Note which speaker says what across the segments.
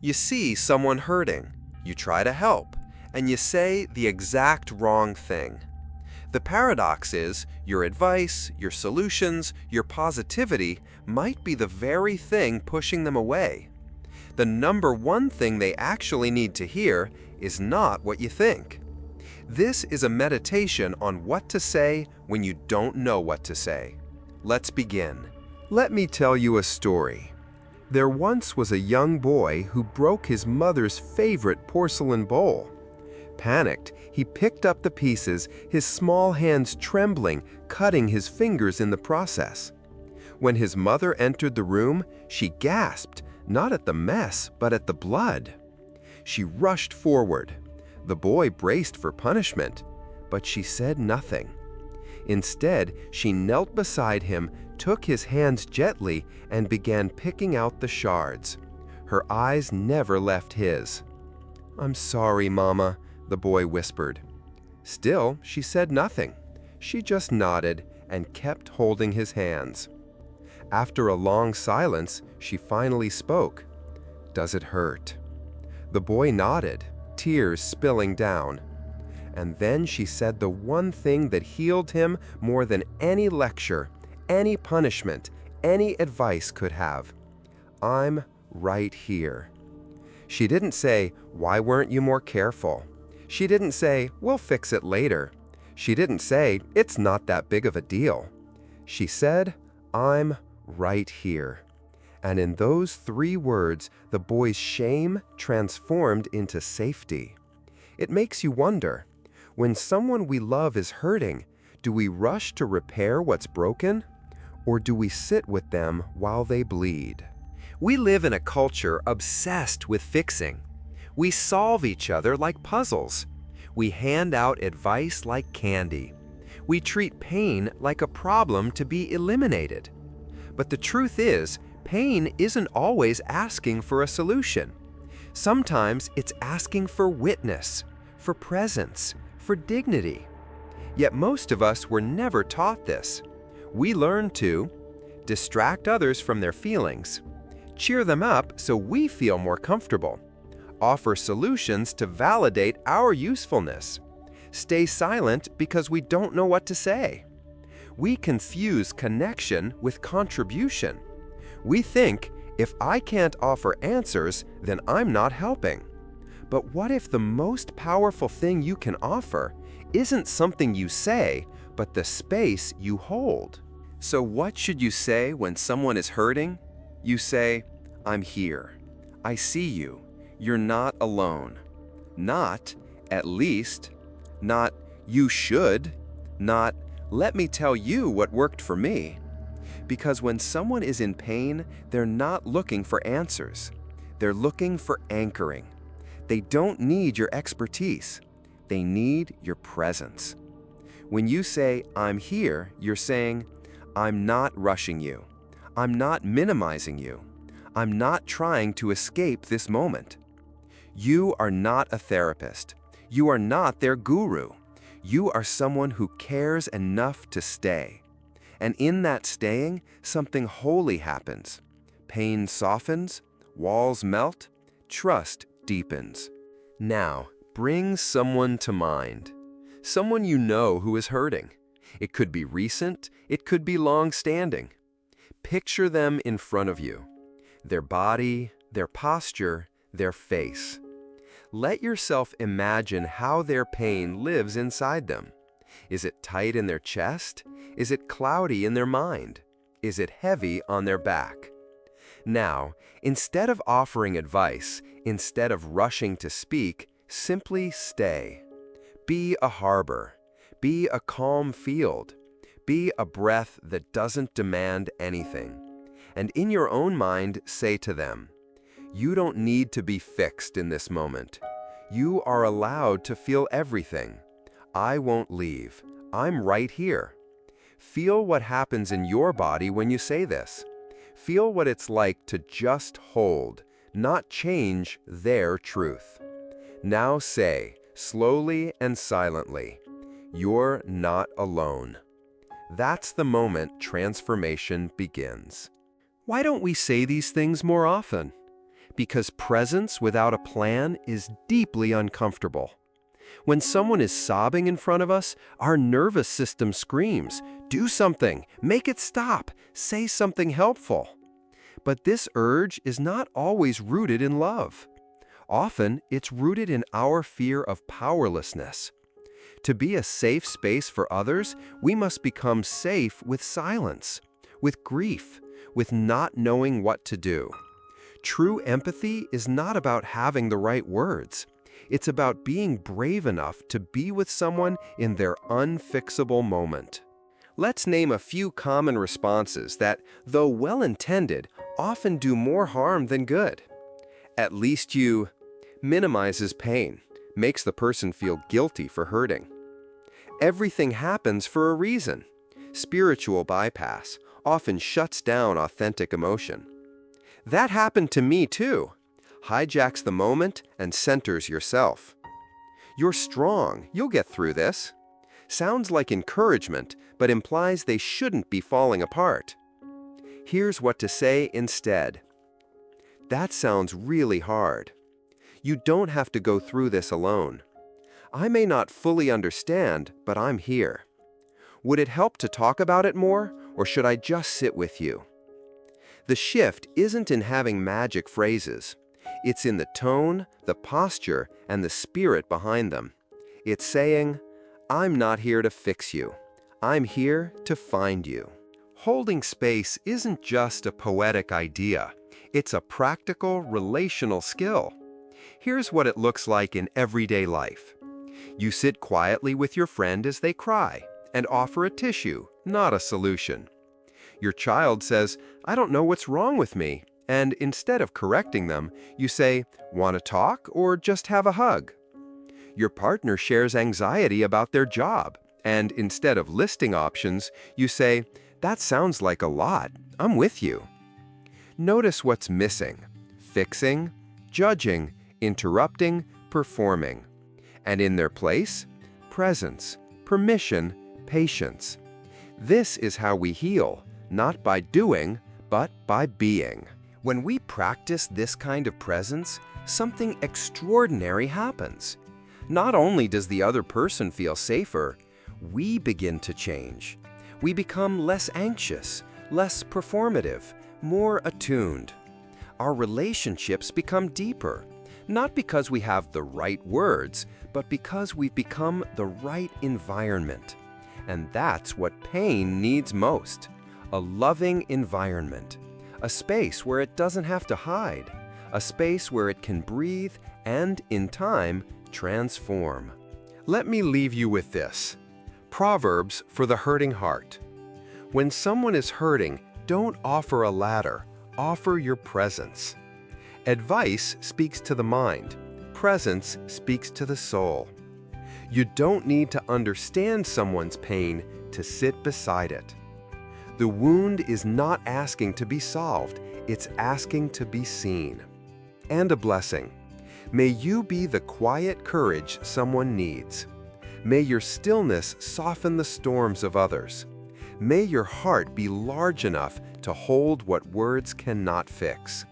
Speaker 1: You see someone hurting, you try to help, and you say the exact wrong thing. The paradox is, your advice, your solutions, your positivity might be the very thing pushing them away. The number one thing they actually need to hear is not what you think. This is a meditation on what to say when you don't know what to say. Let's begin. Let me tell you a story. There once was a young boy who broke his mother's favorite porcelain bowl. Panicked, he picked up the pieces, his small hands trembling, cutting his fingers in the process. When his mother entered the room, she gasped, not at the mess, but at the blood. She rushed forward. The boy braced for punishment, but she said nothing. Instead, she knelt beside him, took his hands gently, and began picking out the shards. Her eyes never left his. "I'm sorry, Mama," the boy whispered. Still, she said nothing. She just nodded and kept holding his hands. After a long silence, she finally spoke. "Does it hurt?" The boy nodded, tears spilling down. And then she said the one thing that healed him more than any lecture, any punishment, any advice could have. "I'm right here." She didn't say, "Why weren't you more careful?" She didn't say, "We'll fix it later." She didn't say, "It's not that big of a deal." She said, "I'm right here." And in those 3 words, the boy's shame transformed into safety. It makes you wonder, when someone we love is hurting, do we rush to repair what's broken? Or do we sit with them while they bleed? We live in a culture obsessed with fixing. We solve each other like puzzles. We hand out advice like candy. We treat pain like a problem to be eliminated. But the truth is, pain isn't always asking for a solution. Sometimes it's asking for witness, for presence, for dignity. Yet most of us were never taught this. We learn to distract others from their feelings, cheer them up so we feel more comfortable, offer solutions to validate our usefulness, stay silent because we don't know what to say. We confuse connection with contribution. We think, if I can't offer answers, then I'm not helping. But what if the most powerful thing you can offer isn't something you say, but the space you hold? So what should you say when someone is hurting? You say, "I'm here. I see you. You're not alone." Not, "at least." Not, "you should." Not, "let me tell you what worked for me." Because when someone is in pain, they're not looking for answers. They're looking for anchoring. They don't need your expertise. They need your presence. When you say, "I'm here," you're saying, "I'm not rushing you. I'm not minimizing you. I'm not trying to escape this moment." You are not a therapist. You are not their guru. You are someone who cares enough to stay. And in that staying, something holy happens. Pain softens, walls melt, trust deepens. Now, bring someone to mind. Someone you know who is hurting. It could be recent, it could be long-standing. Picture them in front of you. Their body, their posture, their face. Let yourself imagine how their pain lives inside them. Is it tight in their chest? Is it cloudy in their mind? Is it heavy on their back? Now, instead of offering advice, instead of rushing to speak, simply stay. Be a harbor. Be a calm field. Be a breath that doesn't demand anything. And in your own mind, say to them, "You don't need to be fixed in this moment. You are allowed to feel everything. I won't leave. I'm right here." Feel what happens in your body when you say this. Feel what it's like to just hold, not change their truth. Now say, slowly and silently, "You're not alone." That's the moment transformation begins. Why don't we say these things more often? Because presence without a plan is deeply uncomfortable. When someone is sobbing in front of us, our nervous system screams, "Do something, make it stop, say something helpful." But this urge is not always rooted in love. Often, it's rooted in our fear of powerlessness. To be a safe space for others, we must become safe with silence, with grief, with not knowing what to do. True empathy is not about having the right words. It's about being brave enough to be with someone in their unfixable moment. Let's name a few common responses that, though well-intended, often do more harm than good. At least you minimizes pain, makes the person feel guilty for hurting. Everything happens for a reason. Spiritual bypass often shuts down authentic emotion. That happened to me too. Hijacks the moment and centers yourself. You're strong, you'll get through this. Sounds like encouragement, but implies they shouldn't be falling apart. Here's what to say instead. That sounds really hard. You don't have to go through this alone. I may not fully understand, but I'm here. Would it help to talk about it more, or should I just sit with you? The shift isn't in having magic phrases. It's in the tone, the posture, and the spirit behind them. It's saying, "I'm not here to fix you. I'm here to find you." Holding space isn't just a poetic idea. It's a practical, relational skill. Here's what it looks like in everyday life. You sit quietly with your friend as they cry and offer a tissue, not a solution. Your child says, "I don't know what's wrong with me," and instead of correcting them, you say, "Want to talk or just have a hug?" Your partner shares anxiety about their job, and instead of listing options, you say, "That sounds like a lot. I'm with you." Notice what's missing: fixing, judging, interrupting, performing. And in their place, presence, permission, patience. This is how we heal, not by doing, but by being. When we practice this kind of presence, something extraordinary happens. Not only does the other person feel safer, we begin to change. We become less anxious, less performative, more attuned. Our relationships become deeper, not because we have the right words, but because we've become the right environment. And that's what pain needs most: a loving environment, a space where it doesn't have to hide, a space where it can breathe and, in time, transform. Let me leave you with this. Proverbs for the hurting heart. When someone is hurting, don't offer a ladder, offer your presence. Advice speaks to the mind. Presence speaks to the soul. You don't need to understand someone's pain to sit beside it. The wound is not asking to be solved, it's asking to be seen. And a blessing. May you be the quiet courage someone needs. May your stillness soften the storms of others. May your heart be large enough to hold what words cannot fix.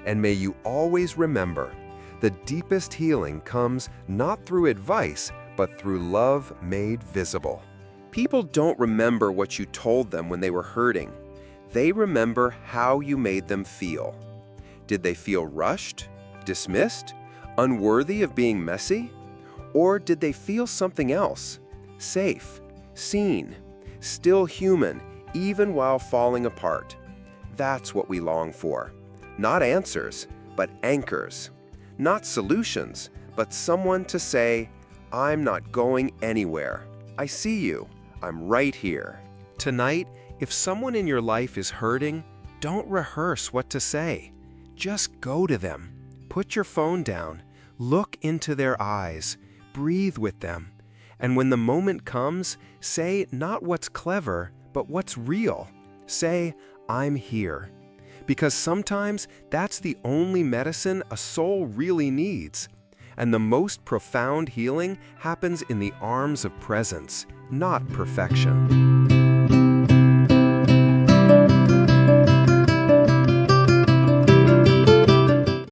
Speaker 1: And may you always remember, the deepest healing comes not through advice, but through love made visible. People don't remember what you told them when they were hurting. They remember how you made them feel. Did they feel rushed, dismissed, unworthy of being messy? Or did they feel something else? Safe, seen, still human, even while falling apart. That's what we long for. Not answers, but anchors. Not solutions, but someone to say, "I'm not going anywhere. I see you. I'm right here." Tonight, if someone in your life is hurting, don't rehearse what to say. Just go to them. Put your phone down. Look into their eyes. Breathe with them. And when the moment comes, say not what's clever, but what's real. Say, "I'm here." Because sometimes that's the only medicine a soul really needs. And the most profound healing happens in the arms of presence, not perfection.